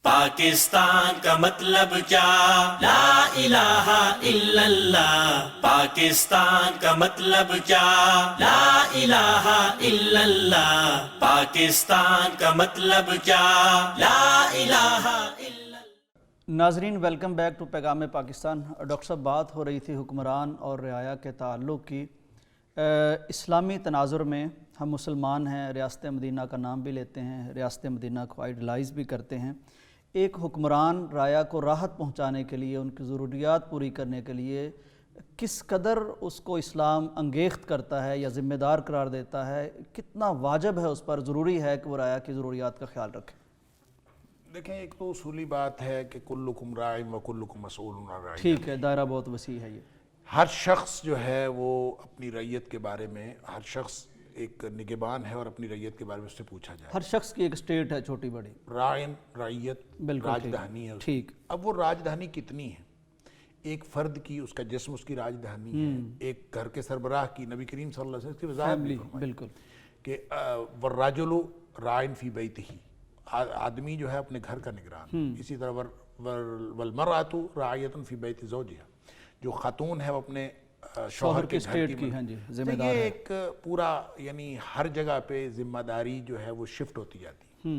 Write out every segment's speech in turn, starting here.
پاکستان کا مطلب کیا؟ لا الہ الا اللہ. پاکستان کا مطلب کیا؟ لا الہ الا اللہ. پاکستان کا مطلب کیا؟ لا الہ الا اللہ. ناظرین ویلکم بیک ٹو پیغام پاکستان. ڈاکٹر صاحب بات ہو رہی تھی حکمران اور رعایا کے تعلق کی. اسلامی تناظر میں ہم مسلمان ہیں، ریاست مدینہ کا نام بھی لیتے ہیں، ریاست مدینہ کو آئیڈلائز بھی کرتے ہیں. ایک حکمران رعایا کو راحت پہنچانے کے لیے، ان کی ضروریات پوری کرنے کے لیے کس قدر اس کو اسلام انگیخت کرتا ہے یا ذمہ دار قرار دیتا ہے، کتنا واجب ہے، اس پر ضروری ہے کہ وہ رعایا کی ضروریات کا خیال رکھے؟ دیکھیں، ایک تو اصولی بات ہے کہ کلکم راع و کلکم مسئول عن رعیتہ. ٹھیک ہے، دائرہ بہت وسیع ہے. یہ ہر شخص جو ہے وہ اپنی رعیت کے بارے میں، ہر شخص ایک نگہبان ہے اور اپنی رعیت کے بارے میں اس سے پوچھا جائے. ہر شخص کی ایک اسٹیٹ ہے چھوٹی بڑی. راعن، رعیت، بالکل راجدھانی ہے. ٹھیک. اب وہ راجدھانی کتنی ہے؟ ایک فرد کی، اس کا جسم اس کی راجدھانی ہے. ایک گھر کے سربراہ کی، نبی کریم صلی اللہ علیہ وسلم کی وضاحت بھی فرمائی بالکل کہ والرجل راعن فی بیتہ، آدمی جو ہے اپنے گھر کا نگران. اسی طرح والمرأۃ راعیۃ فی بیت زوجہا، جو خاتون ہے وہ اپنے شوہر کے گھر کی. ہاں جی، ذمہ تو دار یہ ہے. ایک پورا، یعنی ہر جگہ پہ ذمہ داری جو ہے وہ شفٹ ہوتی جاتی ہے.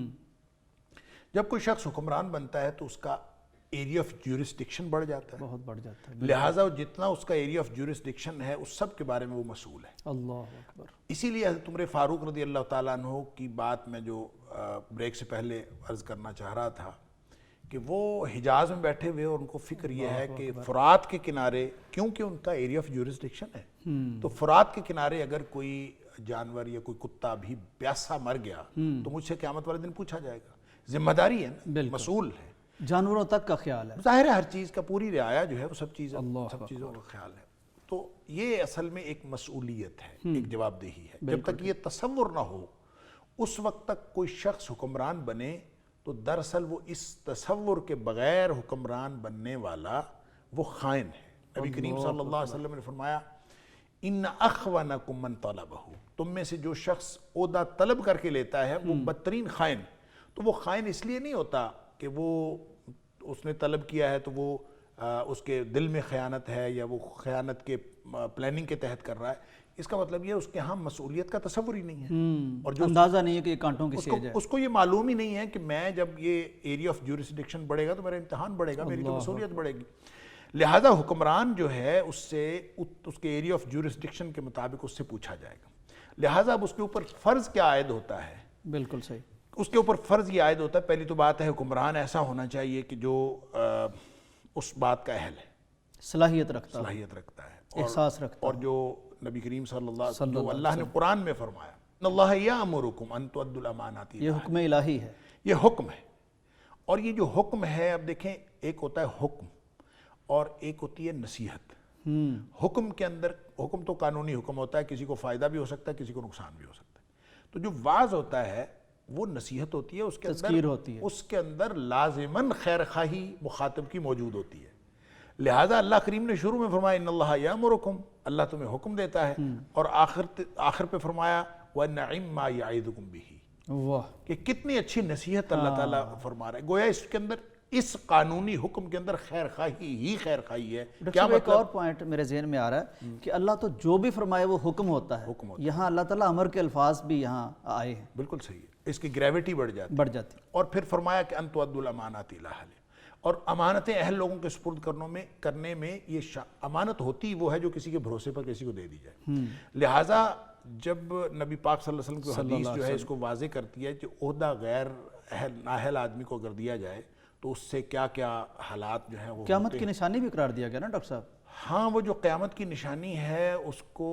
جب کوئی شخص حکمران بنتا ہے تو اس کا ایریا آف جیورسڈکشن بڑھ جاتا ہے، بہت بڑھ جاتا ہے. لہٰذا جتنا اس کا ایریا آف جیورسڈکشن ہے اس سب کے بارے میں وہ مسئول ہے. اللہ اکبر. اسی لیے حضرت عمر فاروق رضی اللہ تعالیٰ عنہ کی بات میں جو بریک سے پہلے عرض کرنا چاہ رہا تھا کہ وہ حجاز میں بیٹھے ہوئے اور ان کو فکر یہ ہے کہ فرات کے کنارے، کیونکہ ان کا ایریا آف جیورسڈکشن ہے، تو فرات کے کنارے اگر کوئی جانور یا کوئی کتا بھی پیاسا مر گیا تو مجھ سے قیامت والے دن پوچھا جائے گا. ذمہ داری ہے نا، مسئول ہے. جانوروں تک کا خیال ہے. ظاہر ہے ہر چیز کا، پوری رعایا جو ہے وہ سب چیزوں کا خیال ہے. تو یہ اصل میں ایک مسئولیت ہے، ایک جواب دہی ہے. جب تک یہ تصور نہ ہو اس وقت تک کوئی شخص حکمران بنے تو دراصل وہ اس تصور کے بغیر حکمران بننے والا وہ خائن ہے. نبی کریم صلی اللہ علیہ وسلم نے فرمایا ان اخونکم من طلبہ، تم میں سے جو شخص عہدہ طلب کر کے لیتا ہے وہ بدترین خائن. تو وہ خائن اس لیے نہیں ہوتا کہ وہ اس نے طلب کیا ہے تو وہ اس کے دل میں خیانت ہے یا وہ خیانت کے پلاننگ کے تحت کر رہا ہے. اس کا مطلب یہ اس کے ہاں مسئولیت کا تصور ہی نہیں ہے، اور جو اندازہ نہیں ہے کہ یہ کانٹوں کی سیج ہے. اس کو یہ معلوم ہی نہیں ہے کہ میں جب یہ ایریا آف جیورسڈکشن بڑھے گا تو میرا امتحان بڑھے گا، میری تو مسئولیت بڑھے گی. لہٰذا حکمران جو ہے اس سے اس کے ایریا آف جیورسڈکشن کے مطابق اس سے پوچھا جائے گا. لہٰذا اب اس کے اوپر فرض کیا عائد ہوتا ہے؟ بالکل صحیح. اس کے اوپر فرض یہ عائد ہوتا ہے، پہلی تو بات ہے حکمران ایسا ہونا چاہیے کہ جو اس بات کا اہل ہے، صلاحیت رکھتا ہے، احساس رکھتا اور جو نبی کریم صلی اللہ علیہ وسلم، اللہ نے قرآن میں فرمایا ان اللہ یأمرکم ان تؤدوا الامانات، یہ حکم الہی ہے، یہ حکم ہے. اور یہ جو حکم ہے، اب دیکھیں، ایک ہوتا ہے حکم اور ایک ہوتی ہے نصیحت. حکم کے اندر، حکم تو قانونی حکم ہوتا ہے، کسی کو فائدہ بھی ہو سکتا ہے، کسی کو نقصان بھی ہو سکتا ہے. تو جو وعظ ہوتا ہے وہ نصیحت ہوتی ہے، اس کے تذکیر ہوتی ہے، اس کے اندر لازماً خیر خواہی مخاطب کی موجود ہوتی ہے. لہٰذا اللہ کریم نے شروع میں فرمایا ان اللہ یأمرکم، اللہ تمہیں حکم دیتا ہے، اور آخر پہ فرمایا وَنَعِمْ مَا يَعِدُكُمْ بِهِ، واہ، کہ کتنی اچھی نصیحت اللہ تعالیٰ فرما رہا ہے. گویا اس کے اندر، اس قانونی حکم کے اندر خیر خواہی ہی خیر خواہی ہے. کیا ایک مطلب؟ اور پوائنٹ میرے ذہن میں آ رہا ہے کہ اللہ تو جو بھی فرمائے وہ حکم ہوتا ہے. یہاں اللہ تعالیٰ امر کے الفاظ بھی یہاں آئے ہیں. بالکل صحیح ہے، اس کی گریوٹی بڑھ جاتی. اور پھر فرمایا کہ ان تؤدوا الامانات الی اہلہا، اور امانتیں اہل لوگوں کے سپرد کرنے میں یہ امانت ہوتی وہ ہے جو کسی کے بھروسے پر کسی کو دے دی جائے. لہٰذا جب نبی پاک صلی اللہ علیہ وسلم کی حدیث جو ہے اس کو واضح کرتی ہے کہ عہدہ غیر نااہل آدمی کو اگر دیا جائے تو اس سے کیا کیا حالات جو ہیں وہ قیامت کی نشانی بھی قرار دیا گیا نا ڈاکٹر صاحب. ہاں، وہ جو قیامت کی نشانی ہے اس کو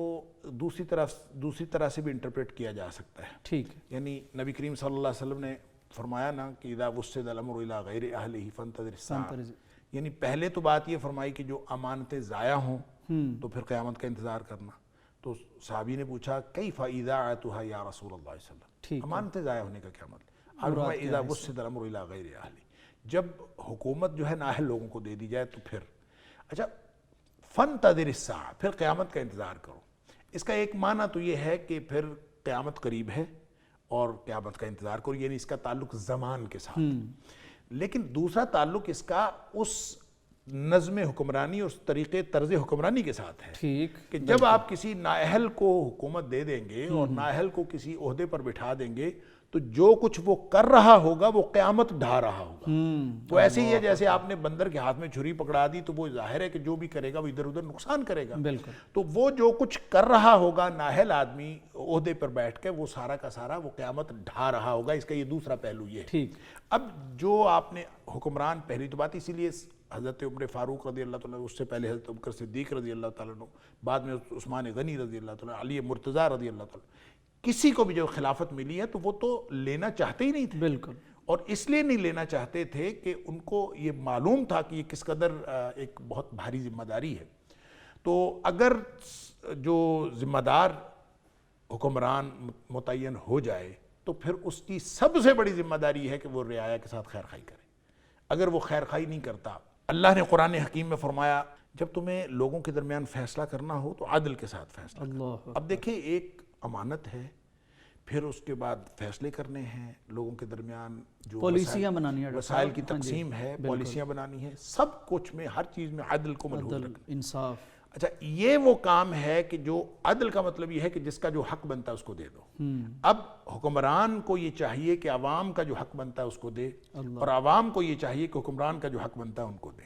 دوسری طرح سے بھی انٹرپریٹ کیا جا سکتا ہے. ٹھیک ہے. یعنی نبی کریم صلی اللہ علیہ وسلم نے فرمایا نا کہ اذا وسد الامر الى غیر اہلہ فانتظر الساعہ، یعنی پہلے تو بات یہ فرمائی کہ جو امانتیں ضائع ہوں تو پھر قیامت کا انتظار کرنا. تو صحابی نے پوچھا کیف اذاعتها یا رسول اللہ صلی اللہ علیہ وسلم، امانتیں ضائع ہونے کا کیا مطلب؟ اور فرمایا اذا وسد الامر الى غیر اہلہ، جب حکومت جو ہے نااہل لوگوں کو دے دی جائے تو پھر اچھا فانتظر الساعہ، پھر قیامت کا انتظار کرو. اس کا ایک معنی تو یہ ہے کہ پھر قیامت قریب ہے اور قیامت کا انتظار کرو، یعنی اس کا تعلق زمان کے ساتھ. لیکن دوسرا تعلق اس کا اس نظم حکمرانی اور اس طریقے طرز حکمرانی کے ساتھ ہے ٹھیک کہ جب آپ کسی نااہل کو حکومت دے دیں گے اور نااہل کو کسی عہدے پر بٹھا دیں گے تو جو کچھ وہ کر رہا ہوگا وہ قیامت ڈھا رہا ہوگا. وہ ایسے ہی ہے جیسے آپ نے بندر کے ہاتھ میں چھری پکڑا دی تو وہ ظاہر ہے کہ جو بھی کرے گا وہ ادھر ادھر نقصان کرے گا. بالکل. تو وہ جو کچھ کر رہا ہوگا نااہل آدمی عہدے پر بیٹھ کے وہ سارا کا سارا وہ قیامت ڈھا رہا ہوگا. اس کا یہ دوسرا پہلو یہ ہے. ٹھیک. اب جو آپ نے حکمران پہلی تو بات اسی لیے حضرت عمر فاروق رضی اللہ تعالیٰ، اس سے پہلے حضرت ابوبکر صدیق رضی اللہ تعالیٰ عنہ، بعد میں عثمان غنی رضی اللہ تعالیٰ، علی مرتضیٰ رضی اللہ تعالیٰ، کسی کو بھی جو خلافت ملی ہے تو وہ تو لینا چاہتے ہی نہیں تھے. بالکل. اور اس لیے نہیں لینا چاہتے تھے کہ ان کو یہ معلوم تھا کہ یہ کس قدر ایک بہت بھاری ذمہ داری ہے. تو اگر جو ذمہ دار حکمران متعین ہو جائے تو پھر اس کی سب سے بڑی ذمہ داری ہے کہ وہ رعایا کے ساتھ خیر خواہی کرے. اگر وہ خیر خواہی نہیں کرتا، اللہ نے قرآن حکیم میں فرمایا جب تمہیں لوگوں کے درمیان فیصلہ کرنا ہو تو عدل کے ساتھ فیصلہ کرو. اب دیکھیں ایک امانت ہے، پھر اس کے بعد فیصلے کرنے ہیں لوگوں کے درمیان، جو پالیسیاں بنانی ہے، وسائل کی تقسیم ہے، پالیسیاں بنانی ہے، سب کچھ میں ہر چیز میں عدل کو ملحوظ رکھنا. انصاف. اچھا یہ وہ کام ہے کہ جو عدل کا مطلب یہ ہے کہ جس کا جو حق بنتا ہے اس کو دے دو. اب حکمران کو یہ چاہیے کہ عوام کا جو حق بنتا ہے اس کو دے، اور عوام کو یہ چاہیے کہ حکمران کا جو حق بنتا ہے ان کو دے.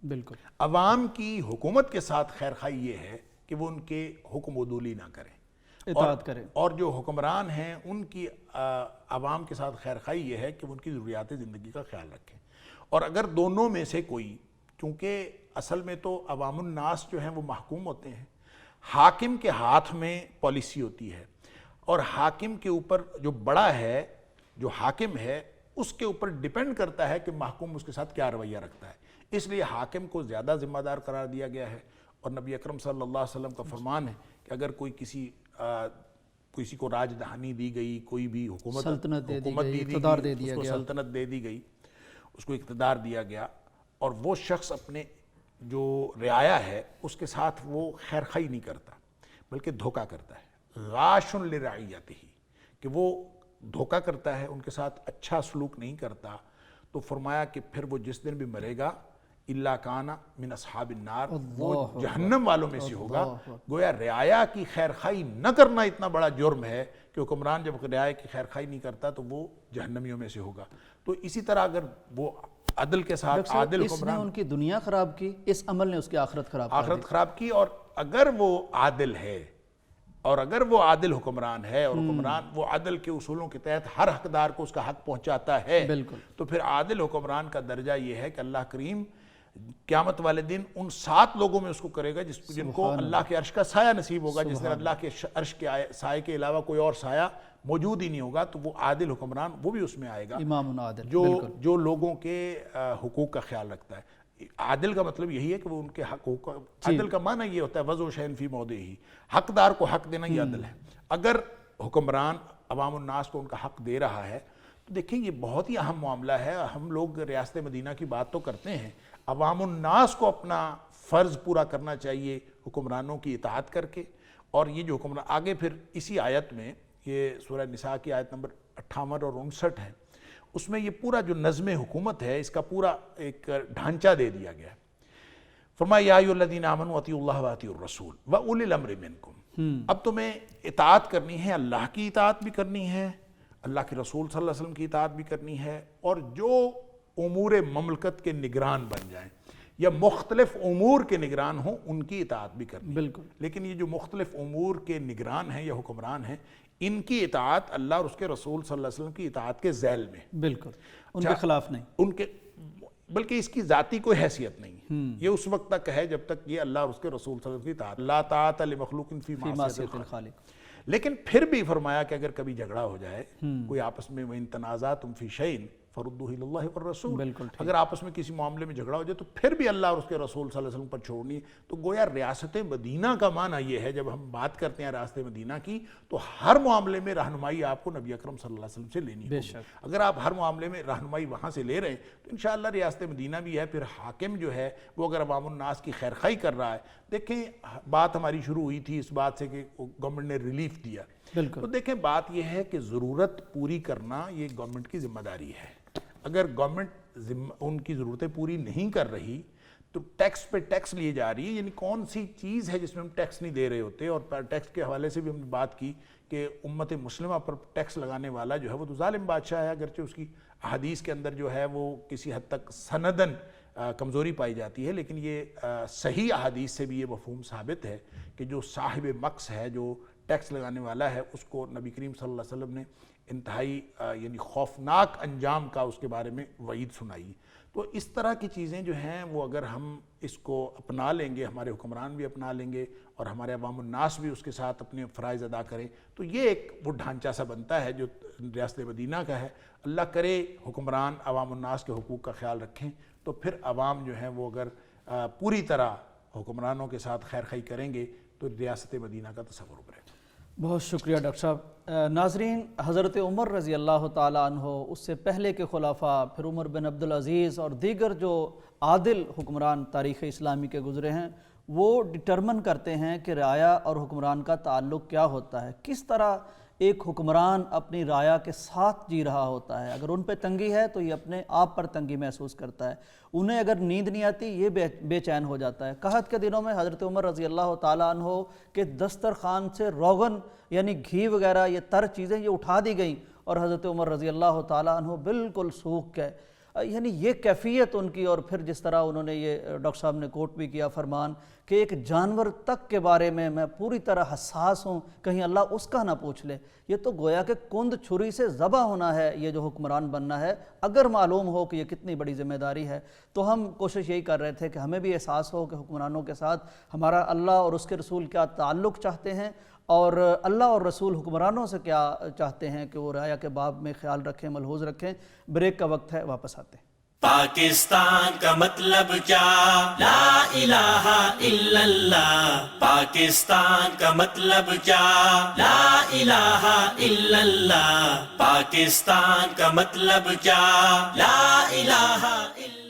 بالکل. عوام کی حکومت کے ساتھ خیر خواہی یہ ہے کہ وہ ان کے حکم عدولی نہ کریں، اطاعت کریں. اور جو حکمران ہیں ان کی عوام کے ساتھ خیر خواہی یہ ہے کہ وہ ان کی ضروریات زندگی کا خیال رکھیں. اور اگر دونوں میں سے کوئی، چونکہ اصل میں تو عوام الناس جو ہیں وہ محکوم ہوتے ہیں، حاکم کے ہاتھ میں پالیسی ہوتی ہے، اور حاکم کے اوپر جو بڑا ہے، جو حاکم ہے، اس کے اوپر ڈیپینڈ کرتا ہے کہ محکوم اس کے ساتھ کیا رویہ رکھتا ہے. اس لیے حاکم کو زیادہ ذمہ دار قرار دیا گیا ہے. اور نبی اکرم صلی اللہ علیہ وسلم کا فرمان ہے کہ اگر کسی کو راج دہانی دی گئی، کوئی بھی حکومت دے دی گئی، اقتدار دے اس دیا کو گیا، سلطنت دے دی گئی، اس کو اقتدار دیا گیا، اور وہ شخص اپنے جو رعایا ہے اس کے ساتھ وہ خیر خواہی نہیں کرتا بلکہ دھوکہ کرتا ہے، غاش لرعیتہ، کہ وہ دھوکہ کرتا ہے، ان کے ساتھ اچھا سلوک نہیں کرتا، تو فرمایا کہ پھر وہ جس دن بھی مرے گا الا کان من اصحاب النار، وہ جہنم والوں میں سے ہوگا. گویا رعایا کی خیر خواہی نہ کرنا اتنا بڑا جرم ہے کہ حکمران جب رعایا کی خیر خواہی نہیں کرتا تو وہ جہنمیوں میں سے ہوگا. تو اسی طرح اگر وہ عدل کے ساتھ عادل اس نے حکمران، ان کی دنیا خراب کی، اس عمل نے اس کی آخرت خراب کی. اور اگر وہ عادل ہے، اور اگر وہ عادل حکمران ہے، اور حکمران وہ عدل کے اصولوں کے تحت ہر حقدار کو اس کا حق پہنچاتا ہے، بالکل، تو پھر عادل حکمران کا درجہ یہ ہے کہ اللہ کریم قیامت والے دن ان 7 لوگوں میں اس کو کرے گا جن کو اللہ کے عرش کا سایہ نصیب ہوگا. جس دن اللہ کے عرش کے سائے کے علاوہ کوئی اور سایہ موجود ہی نہیں ہوگا، تو وہ عادل حکمران وہ بھی اس میں آئے گا، امام عادل، جو لوگوں کے حقوق کا خیال رکھتا ہے. عادل کا مطلب یہی ہے کہ وہ ان کے حقوق، عدل کا معنی یہ ہوتا ہے وضع شیء فی موضعہ، حقدار کو حق دینا، یہ عدل ہے. اگر حکمران عوام الناس کو ان کا حق دے رہا ہے تو دیکھیں یہ بہت ہی اہم معاملہ ہے. ہم لوگ ریاست مدینہ کی بات تو کرتے ہیں، عوام الناس کو اپنا فرض پورا کرنا چاہیے حکمرانوں کی اطاعت کر کے. اور یہ جو حکمران آگے پھر اسی آیت میں، یہ سورہ نساء کی آیت نمبر 58 اور 59 ہے، اس میں یہ پورا جو نظم حکومت ہے اس کا پورا ایک ڈھانچہ دے دیا گیا ہے. فرمایا یا ایھا الذین آمنوا اطیعوا اللہ واطیعوا الرسول واولی الامر منکم. اب تمہیں اطاعت کرنی ہے، اللہ کی اطاعت بھی کرنی ہے، اللہ کے رسول صلی اللہ علیہ وسلم کی اطاعت بھی کرنی ہے، اور جو امور مملکت کے نگران بن جائیں یا مختلف امور کے نگران ہوں ان کی اطاعت بھی کرنی ہے. بالکل. لیکن یہ جو مختلف امور کے نگران ہیں یا حکمران ہیں، ان کی اطاعت اللہ اور اس کے رسول صلی اللہ علیہ وسلم کی اطاعت کے ذیل میں، بالکل ان کے خلاف نہیں، ان کے بلکہ اس کی ذاتی کوئی حیثیت نہیں ہے. یہ اس وقت تک ہے جب تک یہ اللہ اور اس کے رسول صلی اللہ علیہ وسلم کی اطاعت، لا طاعۃ لمخلوق فی معصیۃ الخالق. لیکن پھر بھی فرمایا کہ اگر کبھی جھگڑا ہو جائے کوئی آپس میں، وَإِن تَنَازَعْتُمْ فِي شَيْءٍ فَرُدُّوهُ إِلَى اللَّهِ وَالرَّسُولِ، بالکل. اگر آپس میں کسی معاملے میں جھگڑا ہو جائے تو پھر بھی اللہ اور اس کے رسول صلی اللہ علیہ وسلم پر چھوڑنی. تو گویا ریاست مدینہ کا معنی یہ ہے، جب ہم بات کرتے ہیں ریاست مدینہ کی تو ہر معاملے میں رہنمائی آپ کو نبی اکرم صلی اللہ علیہ وسلم سے لینی ہوگی. اگر آپ ہر معاملے میں رہنمائی وہاں سے لے رہے ہیں تو انشاءاللہ ریاست مدینہ بھی ہے. پھر حاکم جو ہے وہ اگر عوام الناس کی خیر خواہی کر رہا ہے، دیکھیں بات ہماری شروع ہوئی تھی اس بات سے کہ گورنمنٹ نے ریلیف دیا، تو دیکھیں بات یہ ہے کہ ضرورت پوری کرنا یہ گورنمنٹ کی ذمہ داری ہے. اگر گورنمنٹ ان کی ضرورتیں پوری نہیں کر رہی تو ٹیکس پہ ٹیکس لیے جا رہی ہے، یعنی کون سی چیز ہے جس میں ہم ٹیکس نہیں دے رہے ہوتے. اور ٹیکس کے حوالے سے بھی ہم نے بات کی کہ امت مسلمہ پر ٹیکس لگانے والا جو ہے وہ تو ظالم بادشاہ ہے، اگرچہ اس کی احادیث کے اندر جو ہے وہ کسی حد تک سندن کمزوری پائی جاتی ہے، لیکن یہ صحیح احادیث سے بھی یہ مفہوم ثابت ہے کہ جو صاحب مقص ہے، جو ٹیکس لگانے والا ہے، اس کو نبی کریم صلی اللہ علیہ وسلم نے انتہائی یعنی خوفناک انجام کا اس کے بارے میں وعید سنائی. تو اس طرح کی چیزیں جو ہیں وہ اگر ہم اس کو اپنا لیں گے، ہمارے حکمران بھی اپنا لیں گے اور ہمارے عوام الناس بھی اس کے ساتھ اپنے فرائض ادا کریں، تو یہ ایک وہ ڈھانچہ سا بنتا ہے جو ریاست مدینہ کا ہے. اللہ کرے حکمران عوام الناس کے حقوق کا خیال رکھیں تو پھر عوام جو ہیں وہ اگر پوری طرح حکمرانوں کے ساتھ خیر خواہی کریں گے تو ریاست مدینہ کا تصور ابھرے گا. بہت شکریہ ڈاکٹر صاحب. ناظرین، حضرت عمر رضی اللہ تعالیٰ عنہ، اس سے پہلے کے خلفاء، پھر عمر بن عبدالعزیز اور دیگر جو عادل حکمران تاریخ اسلامی کے گزرے ہیں، وہ ڈٹرمن کرتے ہیں کہ رعایا اور حکمران کا تعلق کیا ہوتا ہے، کس طرح ایک حکمران اپنی رعایا کے ساتھ جی رہا ہوتا ہے. اگر ان پہ تنگی ہے تو یہ اپنے آپ پر تنگی محسوس کرتا ہے، انہیں اگر نیند نہیں آتی یہ بے چین ہو جاتا ہے. قحط کے دنوں میں حضرت عمر رضی اللہ تعالیٰ عنہ کے دسترخوان سے روغن یعنی گھی وغیرہ یہ تر چیزیں یہ اٹھا دی گئیں اور حضرت عمر رضی اللہ تعالیٰ عنہ بالکل سوکھ گئے. یعنی یہ کیفیت ان کی، اور پھر جس طرح انہوں نے یہ ڈاکٹر صاحب نے کوٹ بھی کیا فرمان کہ ایک جانور تک کے بارے میں پوری طرح حساس ہوں، کہیں اللہ اس کا نہ پوچھ لے. یہ تو گویا کہ کند چھری سے ذبح ہونا ہے یہ جو حکمران بننا ہے، اگر معلوم ہو کہ یہ کتنی بڑی ذمہ داری ہے. تو ہم کوشش یہی کر رہے تھے کہ ہمیں بھی احساس ہو کہ حکمرانوں کے ساتھ ہمارا اللہ اور اس کے رسول کیا تعلق چاہتے ہیں، اور اللہ اور رسول حکمرانوں سے کیا چاہتے ہیں کہ وہ رعایا کے باب میں خیال رکھیں، ملحوظ رکھیں. بریک کا وقت ہے، واپس آتے ہیں. پاکستان کا مطلب کیا؟ لا الہ الا اللہ. پاکستان کا مطلب کیا؟ لا الہ الا اللہ. پاکستان کا مطلب کیا؟ لا الہ الا اللہ.